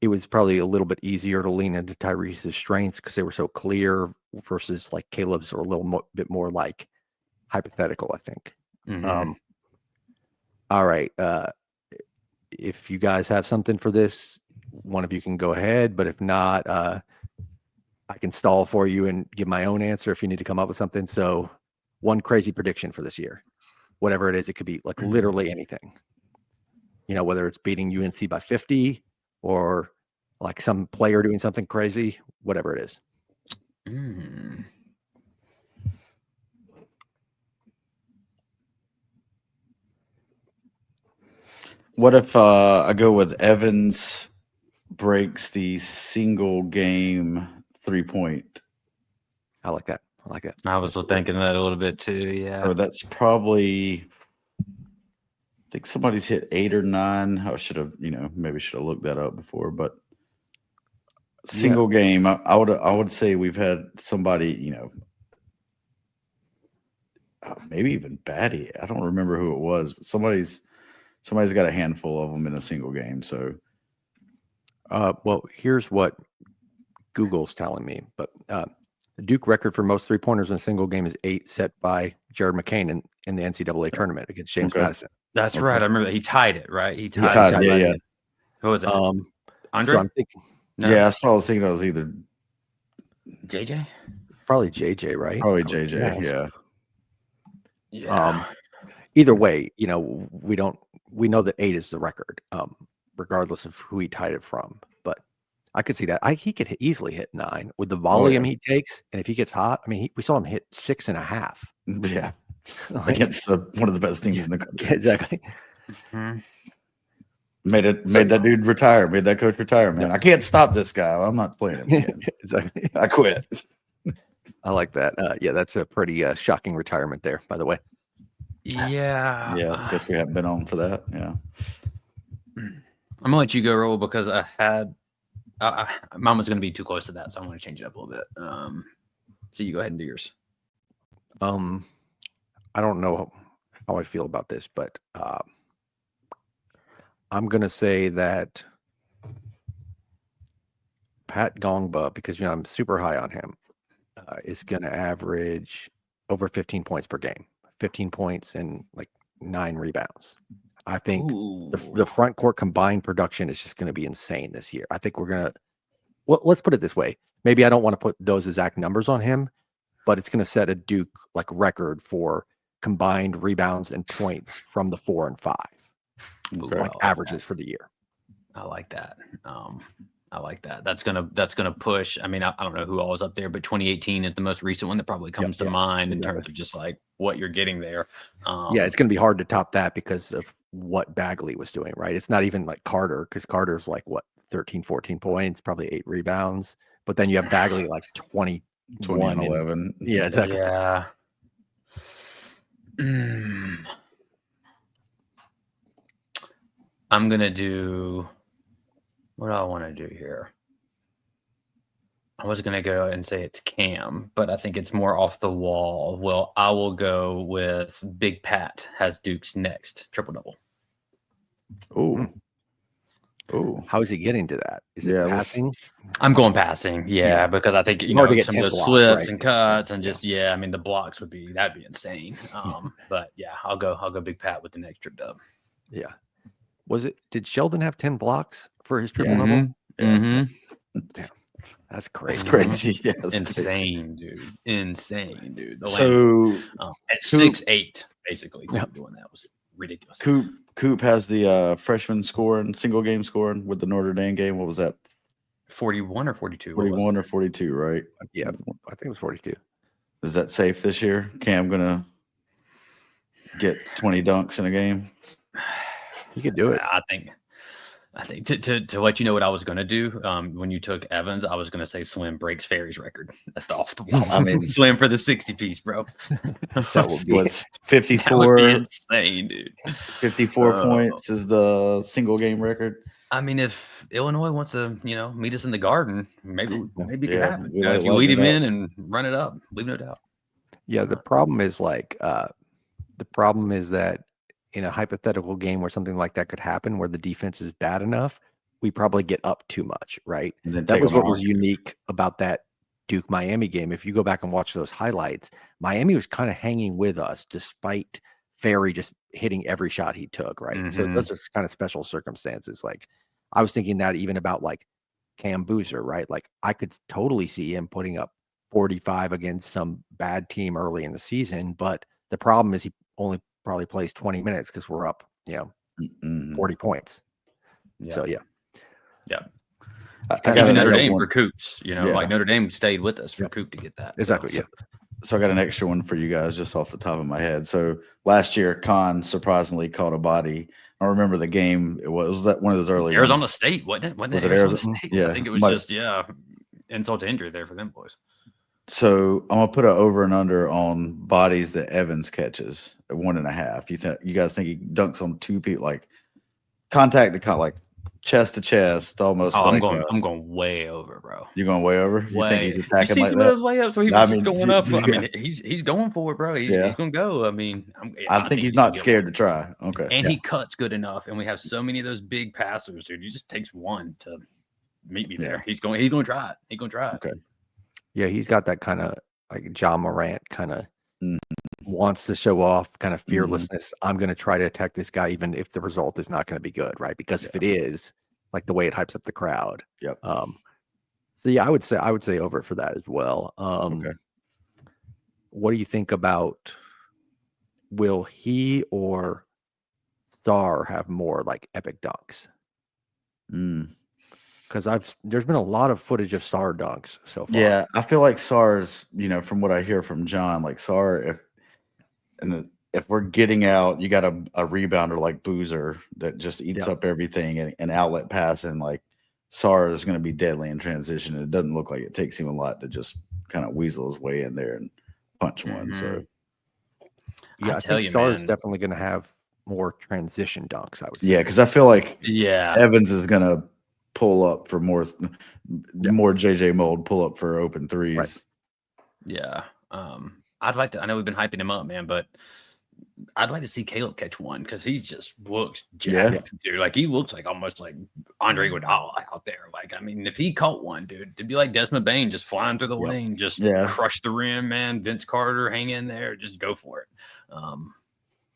C: it was probably a little bit easier to lean into Tyrese's strengths because they were so clear versus like Caleb's are a little bit more like hypothetical, I think.
A: Mhm.
C: All right. If you guys have something for this, one of you can go ahead, but if not, I can stall for you and give my own answer if you need to come up with something. So, one crazy prediction for this year, whatever it is, it could be like literally anything. Whether it's beating UNC by 50 or like some player doing something crazy, whatever it is.
A: Mm.
B: What if I go with Evans breaks the single game 3-point?
C: I like that. I like that.
A: I was thinking that a little bit too. Yeah.
B: So that's probably, I think somebody's hit 8 or 9. I should have, maybe should have looked that up before, but single game, I would say we've had somebody, maybe even Batty. I don't remember who it was, but somebody's got a handful of them in a single game. So,
C: well, here's what Google's telling me, but the Duke record for most 3-pointers in a single game is 8, set by Jared McCain in the NCAA tournament against James Madison.
A: That's right. I remember that he tied it, right? He tied,
B: tied it,
A: somebody.
B: yeah.
A: Who was it? Andre?
C: So I'm thinking,
A: No.
B: Yeah, that's what I was thinking. It was either
A: JJ.
C: Probably JJ, right?
B: Probably JJ. Yeah.
A: Yeah.
C: Either way, we know that 8 is the record, regardless of who he tied it from. But I could see that. He could easily hit 9 with the volume he takes, and if he gets hot, I mean, we saw him hit 6.5.
B: Yeah, against one of the best teams in the country.
C: Exactly.
B: Mm-hmm. Made that dude retire. Made that coach retire. Man, I can't stop this guy. I'm not playing him again.
C: Exactly.
B: I quit.
C: I like that. Yeah, that's a pretty shocking retirement there, by the way.
A: Yeah.
B: Yeah, I guess we haven't been on for that. Yeah.
A: I'm gonna let you go, Raul, because I had mine was gonna be too close to that, so I'm gonna change it up a little bit. So you go ahead and do yours.
C: I don't know how I feel about this, but I'm gonna say that Pat Gongba, because I'm super high on him, is gonna average over 15 points per game, 15 points and like 9 rebounds. I think the front court combined production is just going to be insane this year. I think we're going to, let's put it this way. Maybe I don't want to put those exact numbers on him, but it's going to set a Duke like record for combined rebounds and points from the 4 and 5, like averages for the year.
A: I like that. I like that. That's gonna push. I mean, I don't know who all is up there, but 2018 is the most recent one that probably comes to mind in terms of just like what you're getting there.
C: Yeah, it's going to be hard to top that because of what Bagley was doing, right? It's not even like Carter, because Carter's like 13, 14 points, probably 8 rebounds. But then you have Bagley like 20 and
B: 11.
C: Yeah, exactly.
A: Yeah. I'm gonna do. What do I want to do here? I was gonna go and say it's Cam, but I think it's more off the wall. Well, I will go with Big Pat has Duke's next triple-double.
B: Oh,
C: how is he getting to that? Is it passing?
A: I'm going passing, because I think some of those slips and cuts and just I mean the blocks that'd be insane. But I'll go Big Pat with the next trip dub.
C: Yeah. Did Sheldon have 10 blocks for his triple double?
A: Mm-hmm.
C: Damn, that's crazy.
B: That's crazy. Yeah,
A: insane, dude.
B: So
A: at 6'8", basically, doing that was ridiculous.
B: Coop has the freshman single game scoring with the Notre Dame game. What was that?
A: 41 or 42?
B: 41 or 42, right?
C: Yeah, I think it was 42.
B: Is that safe this year? Cam gonna get 20 dunks in a game?
C: He could do it.
A: I think I think to let you know what I was going to do when you took Evans, I was going to say Slim breaks Ferry's record. That's the off the wall.
B: I mean,
A: Slim for the 60 piece, bro.
C: That would be
B: what's
A: That would be
B: 54?
A: insane, dude.
B: 54 points is the single game record.
A: I mean, if Illinois wants to, meet us in the Garden, maybe it can happen.
B: we like
A: If you lead
B: lighten
A: him
B: it
A: in and run it up, leave no doubt.
C: Yeah, the problem is that in a hypothetical game where something like that could happen, where the defense is bad enough, we probably get up too much, right?
B: and then
C: That
B: take
C: was
B: them
C: what was
B: off.
C: unique about that Duke Miami game. If you go back and watch those highlights, Miami was kind of hanging with us despite Ferry just hitting every shot he took, right? So those are kind of special circumstances. Like I was thinking that even about like Cam Boozer, right? Like I could totally see him putting up 45 against some bad team early in the season, but the problem is he only probably plays 20 minutes because we're up, 40 points.
A: Yeah.
C: So yeah.
B: I got
A: Even Notre
B: another
A: Dame
B: one.
A: for Coops, like Notre Dame stayed with us for Coop to get that.
C: Exactly.
A: So.
B: So I got an extra one for you guys just off the top of my head. So last year, Khan surprisingly caught a body. I remember the game. Was that one of those early
A: Arizona
B: ones?
A: State, wasn't it?
B: Was it
A: Arizona
B: Arizona?
A: State?
B: Yeah.
A: I think it was insult to injury there for them boys.
B: So I'm gonna put an over and under on bodies that Evans catches at 1.5. You guys think he dunks on two people, like contact to like chest to chest, almost?
A: Oh,
B: like,
A: I'm going way over, bro.
B: You're going way over. You think he's
A: You
B: attacking
A: see
B: like
A: some
B: that?
A: of those layups where he was just going up.
B: yeah.
A: I mean, he's going for it, bro. He's going to go. I mean,
B: I think he's not scared to try. Okay,
A: and he cuts good enough, and we have so many of those big passers, dude. He just takes one to meet me there. He's going to try it. He's going to try it.
B: Okay.
C: Yeah, he's got that kind of like John Morant kind of wants to show off kind of fearlessness. I'm going to try to attack this guy even if the result is not going to be good, right? Because if it is, like the way it hypes up the crowd.
B: Yep.
C: So yeah, I would say over for that as well.
B: Okay.
C: What do you think about, will he or Star have more like epic dunks? Because there's been a lot of footage of Sar dunks so far.
B: Yeah, I feel like Sar's, from what I hear from John, like Sar, if we're getting out, you got a rebounder like Boozer that just eats up everything and outlet passing, like Sar is going to be deadly in transition. It doesn't look like it takes him a lot to just kind of weasel his way in there and punch one. So
C: yeah, I think Sar is definitely going to have more transition dunks, I would say.
B: Yeah, because I feel like Evans is going to pull up for more JJ mold, pull up for open threes.
A: Right. Yeah. I'd like to, I know we've been hyping him up, man, but I'd like to see Caleb catch one because he just looks jacked, dude. Like he looks like almost like Andre Iguodala out there. Like, I mean, if he caught one, dude, it'd be like Desmond Bain just flying through the lane, just crush the rim, man. Vince Carter, hang in there, just go for it.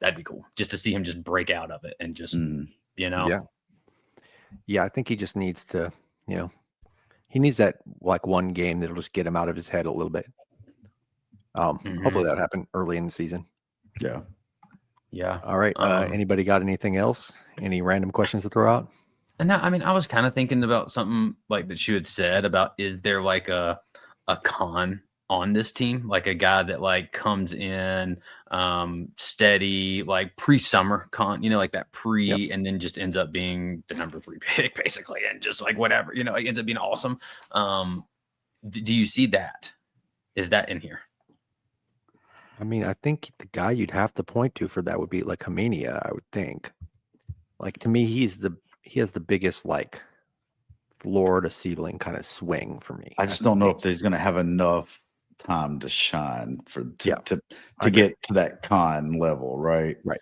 A: That'd be cool just to see him just break out of it and just,
C: Yeah, I think he just needs to, he needs that like one game that'll just get him out of his head a little bit. Hopefully that'll happen early in the season.
B: Yeah.
A: Yeah.
C: All right. Anybody got anything else? Any random questions to throw out?
A: And now, I mean, I was kind of thinking about something like that you had said about, is there like a con on this team, like a guy that like comes in steady, like pre-summer con, like that and then just ends up being the number 3 pick basically, and just like whatever, it ends up being awesome. Do you see that? Is that in here?
C: I mean, I think the guy you'd have to point to for that would be like Hamania, I would think. Like to me, he has the biggest like floor to ceiling kind of swing for me.
B: I just don't know if he's going to have enough time to shine to get to that con level, right?
C: Right.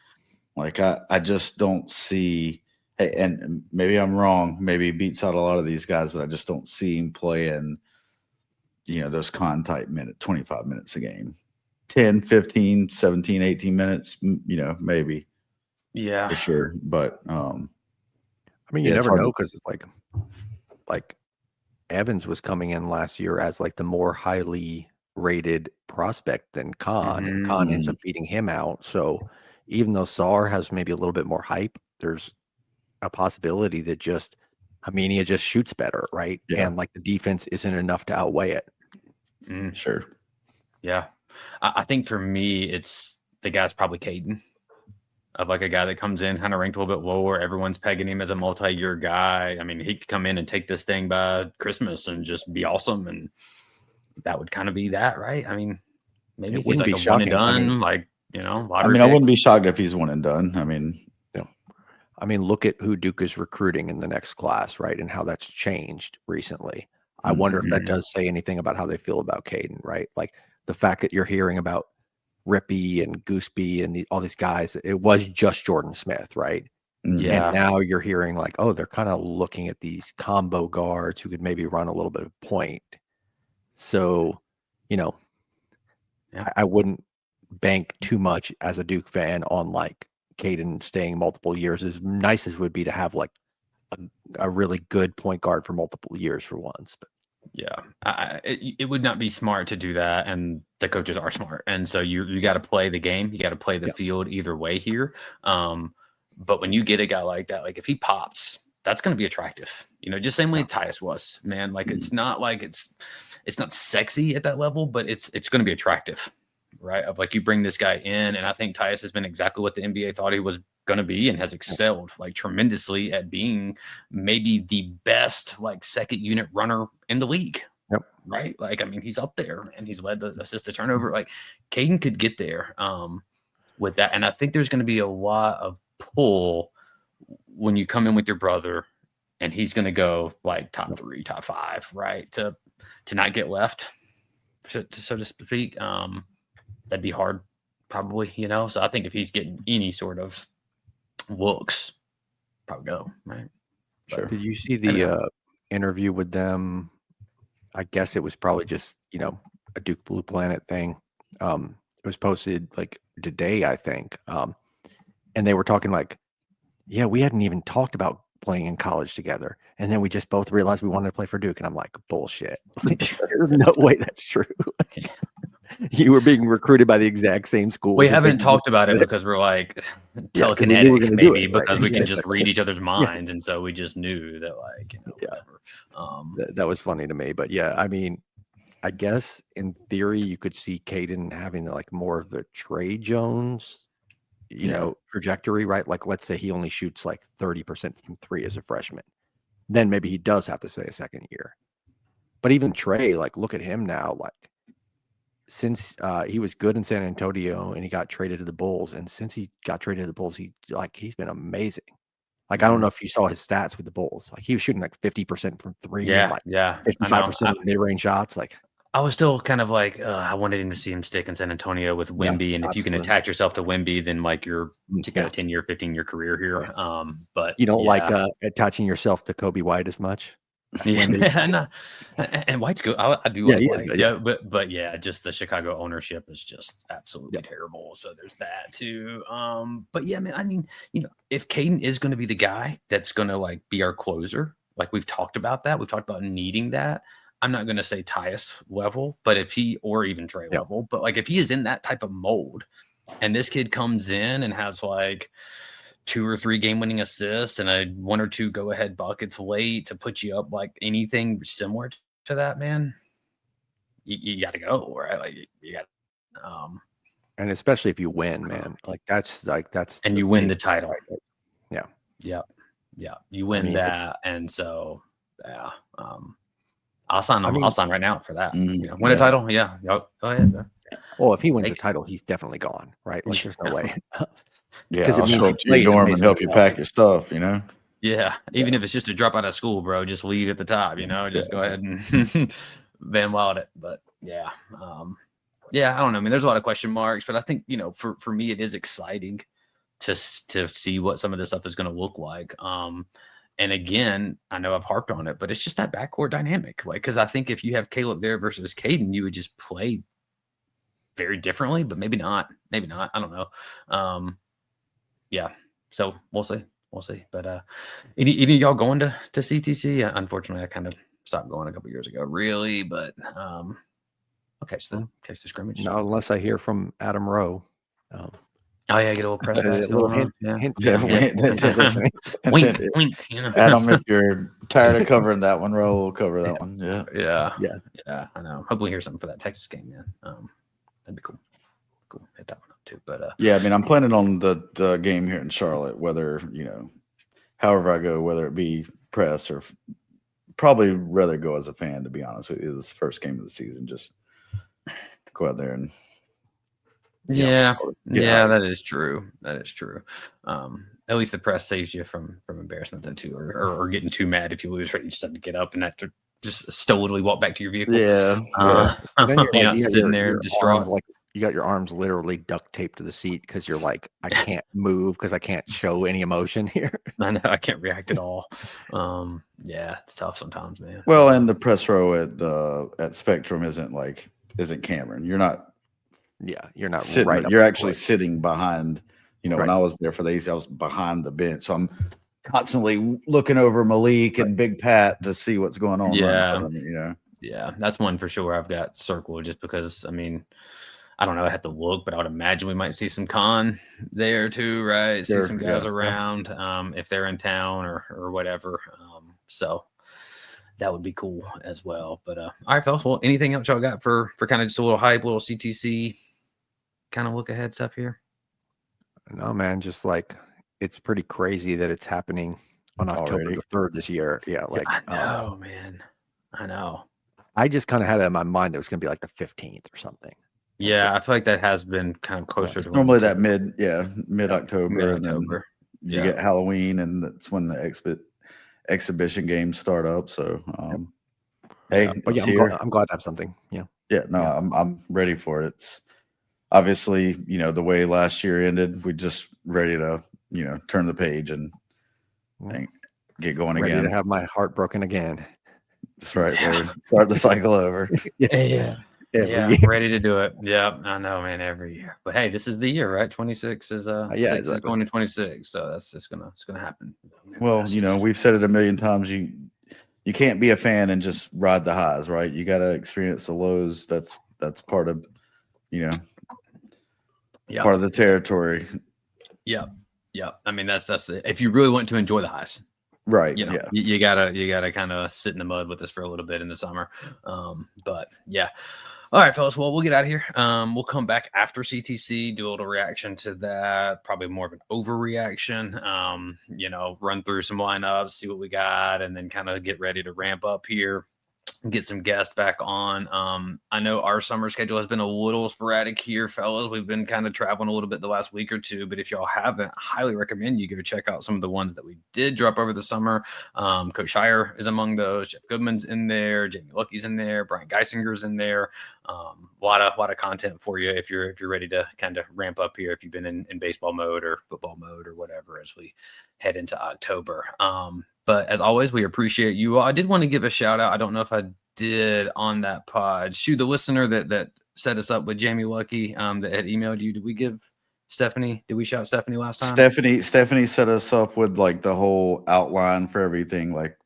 B: Like I just don't see, and maybe I'm wrong. Maybe he beats out a lot of these guys, but I just don't see him playing, those con type 25 minutes a game. 10, 15, 17, 18 minutes, maybe.
A: Yeah.
B: For sure. But
C: I mean, you never know, because it's like Evans was coming in last year as like the more highly rated prospect than Khan, and Khan ends up beating him out. So even though Sar has maybe a little bit more hype, there's a possibility that just Hamania just shoots better, right?
B: Yeah.
C: And like the defense isn't enough to outweigh it.
B: Sure.
A: Yeah. I think for me, it's the guy's probably Caden. of like a guy that comes in kind of ranked a little bit lower. Everyone's pegging him as a multi-year guy. I mean, he could come in and take this thing by Christmas and just be awesome, and that would kind of be that, right? I mean, maybe
C: It
A: he's
C: wouldn't
A: like
C: be
A: a one and
C: shocking. I
A: done,
C: mean,
A: like, you know,
B: I
A: lottery
B: mean, I
A: pick.
B: wouldn't be shocked if he's one and done. I mean,
C: I mean, look at who Duke is recruiting in the next class, right? And how that's changed recently. I wonder if that does say anything about how they feel about Caden, right? Like the fact that you're hearing about Rippy and Gooseby and all these guys, it was just Jordan Smith, right?
A: Yeah.
C: And now you're hearing like, oh, they're kind of looking at these combo guards who could maybe run a little bit of point. So, you know,
A: Yeah.
C: I wouldn't bank too much as a Duke fan on like Caden staying multiple years. As nice as it would be to have like a really good point guard for multiple years for once. But
A: yeah, it would not be smart to do that, and the coaches are smart, and so you got to play the game, you got to play the field either way here. But when you get a guy like that, like if he pops, that's going to be attractive, you know, just same way Tyus was, man. Like it's not like it's not sexy at that level, but it's going to be attractive, right? Of like you bring this guy in, and I think Tyus has been exactly what the NBA thought he was going to be, and has excelled like tremendously at being maybe the best like second unit runner in the league. Right? Like, I mean, he's up there, and he's led the assist to turnover. Like Caden could get there with that. And I think there's going to be a lot of pull when you come in with your brother, and he's going to go like top 3, top 5, right? To not get left, so to speak. That'd be hard, probably, you know? So I think if he's getting any sort of looks, probably go, right?
C: Sure. Did you see the interview with them? I guess it was probably just, you know, a Duke Blue Planet thing. It was posted like today, I think. And they were talking like, yeah, we hadn't even talked about playing in college together. And then we just both realized we wanted to play for Duke. And I'm like, bullshit. There's no way that's true. You were being recruited by the exact same school.
A: We haven't talked about it because we're like telekinetic, maybe because we can just read each other's minds, and so we just knew that, like, you know, whatever.
C: That was funny to me, but yeah, I mean, I guess in theory you could see Caden having like more of the Trey Jones, you know, trajectory, right? Like, let's say he only shoots like 30% from 3 as a freshman, then maybe he does have to stay a second year. But even Trey, like, look at him now, like. Since he was good in San Antonio and he got traded to the Bulls, and since he got traded to the Bulls, he's been amazing. Like, I don't know if you saw his stats with the Bulls. Like, he was shooting like 50% from 3 and like 55% of mid-range shots. Like,
A: I was still kind of like, I wanted him to see him stick in San Antonio with Wemby, and if you can attach yourself to Wemby, then like you're to get a 10-year, 15-year career here. But
C: you don't like attaching yourself to Kobe White as much.
A: And White's good. I do like White. But yeah, just the Chicago ownership is just absolutely terrible. So there's that too. But yeah, man, I mean, you know, if Caden is going to be the guy that's going to like be our closer, like we've talked about that, we've talked about needing that. I'm not going to say Tyus level, but if he, or even Trey level, but like if he is in that type of mold, and this kid comes in and has like 2 or 3 game-winning assists and a 1 or 2 go-ahead buckets late to put you up, like anything similar to that, man, you got to go, right? Like you got,
C: and especially if you win, man, that's
A: and you win the title,
C: right?
A: You win that, and so I'll sign him. I'll sign right now for that. You know, win a title, go ahead.
C: Well, if he wins a title, he's definitely gone, right? Like, there's no way.
B: I'll show up to your dorm and help you pack your stuff, you know?
A: Even if it's just to drop out of school, bro, just leave at the top, you know, just go ahead and Van Wild it. But I don't know. I mean, there's a lot of question marks, but I think, you know, for me, it is exciting to see what some of this stuff is going to look like. And again, I know I've harped on it, but it's just that backcourt dynamic. Like, because I think if you have Caleb there versus Caden, you would just play very differently, but maybe not. I don't know. So we'll see. But any of y'all going to CTC? Unfortunately, I kind of stopped going a couple years ago, really. But catch the scrimmage.
C: No, unless I hear from Adam Rowe.
A: Get a little press pass.
C: A little hint.
A: Wink, wink. You know,
B: Adam, if you're tired of covering that one, Raul will cover that one.
A: Yeah. I know. Hopefully, hear something for that Texas game, man. That'd be cool. Hit that one up to. But
B: yeah, I mean, I'm planning on the game here in Charlotte, whether however I go, whether it be press or probably rather go as a fan, to be honest with you. This first game of the season, just go out there and
A: yeah,
B: hyped.
A: that is true. That is true. At least the press saves you from embarrassment though too, or getting too mad if you lose. Right, you just have to get up and have to just stolidly walk back to your vehicle.
B: Yeah.
C: Then you're
A: you're
C: like,
A: not sitting there
C: arms,
A: distraught.
C: like you got your arms literally duct taped to the seat because you're like, I can't move because I can't show any emotion here.
A: I know I can't react at all. Yeah, it's tough sometimes, man.
B: Well, and the press row at Spectrum isn't Cameron. You're not.
C: Yeah, you're not
B: sitting.
C: right.
B: You're actually sitting behind. When
C: Right.
B: I was there for the AC, I was behind the bench, so I'm constantly looking over Malik and Big Pat to see what's going on.
A: Yeah.
B: Right.
A: Yeah, that's one for sure I've got circled just because, I mean, I don't know, I'd have to look, but I would imagine we might see some con there too, right? See some guys around if they're in town or whatever. So that would be cool as well. But all right, fellas. Well, anything else y'all got for kind of just a little hype, little CTC kind of look ahead stuff here?
C: No, man, just like it's pretty crazy that it's happening on October the 3rd this year. Yeah, like
A: I know, man. I know.
C: I just kind of had it in my mind that it was going to be like the 15th or something.
A: Yeah, I feel like that has been kind of closer to
B: normally that mid-October.
A: Mid-October.
B: And then you get Halloween, and that's when the exhibition games start up. So, hey,
C: but yeah, I'm glad to have something. Yeah.
B: I'm ready for it. It's obviously, the way last year ended, we just ready to, turn the page and get going
C: ready
B: again.
C: To have my heart broken again.
B: That's right. Yeah. Start the cycle over.
A: Yeah. Ready to do it. Yeah, I know, man. Every year, but hey, this is the year, right? 26 is
C: exactly.
A: is going to 26, so that's just gonna happen.
B: Well, we've said it a million times. You can't be a fan and just ride the highs, right? You got to experience the lows. That's part of, part of the territory.
A: Yeah. I mean, that's if you really want to enjoy the highs.
B: Right.
A: You gotta kind of sit in the mud with us for a little bit in the summer. But yeah. All right, fellas. Well, we'll get out of here. We'll come back after CTC, do a little reaction to that, probably more of an overreaction. Run through some lineups, see what we got, and then kind of get ready to ramp up here. Get some guests back on. I know our summer schedule has been a little sporadic here, fellas. We've been kind of traveling a little bit the last week or two, but if y'all haven't, highly recommend you go check out some of the ones that we did drop over the summer. Coach Shire is among those. Jeff Goodman's in there. Jamie Lucky's in there. Brian Geisinger's in there. A lot of content for you if you're ready to kind of ramp up here, if you've been in baseball mode or football mode or whatever as we head into October. But as always, we appreciate you all. I did want to give a shout out. I don't know if I did on that pod. Shoot, the listener that set us up with Jamie Lucky that had emailed you. Did we give Stephanie? Did we shout Stephanie last time?
B: Stephanie set us up with like the whole outline for everything. Like,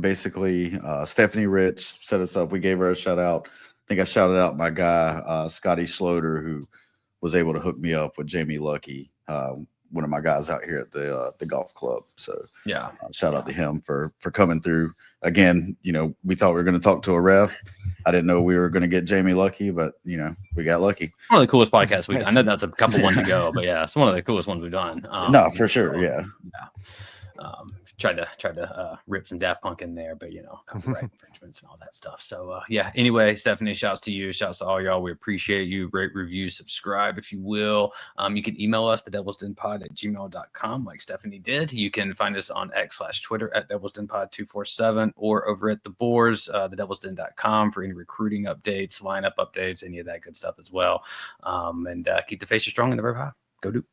B: basically Stephanie Rich set us up. We gave her a shout out. I think I shouted out my guy, Scotty Schloter, who was able to hook me up with Jamie Lucky, one of my guys out here at the golf club. So shout out to him for coming through again. We thought we were going to talk to a ref. I didn't know we were going to get Jamie Lucky, but we got lucky.
A: One of the coolest podcasts we've done. I know that's a couple ones ago, but yeah, it's one of the coolest ones we've done.
B: No, for sure. Yeah.
A: Tried to rip some Daft Punk in there, but copyright infringements and all that stuff. So anyway, Stephanie, shouts to you, shouts to all y'all. We appreciate you. Rate, review, subscribe if you will. You can email us TheDevilsDen.pod@gmail.com like Stephanie did. You can find us on X/Twitter at DevilsDenPod247 or over at the boards, TheDevilsDen.com for any recruiting updates, lineup updates, any of that good stuff as well. And keep the faces strong and the verb high. Go do.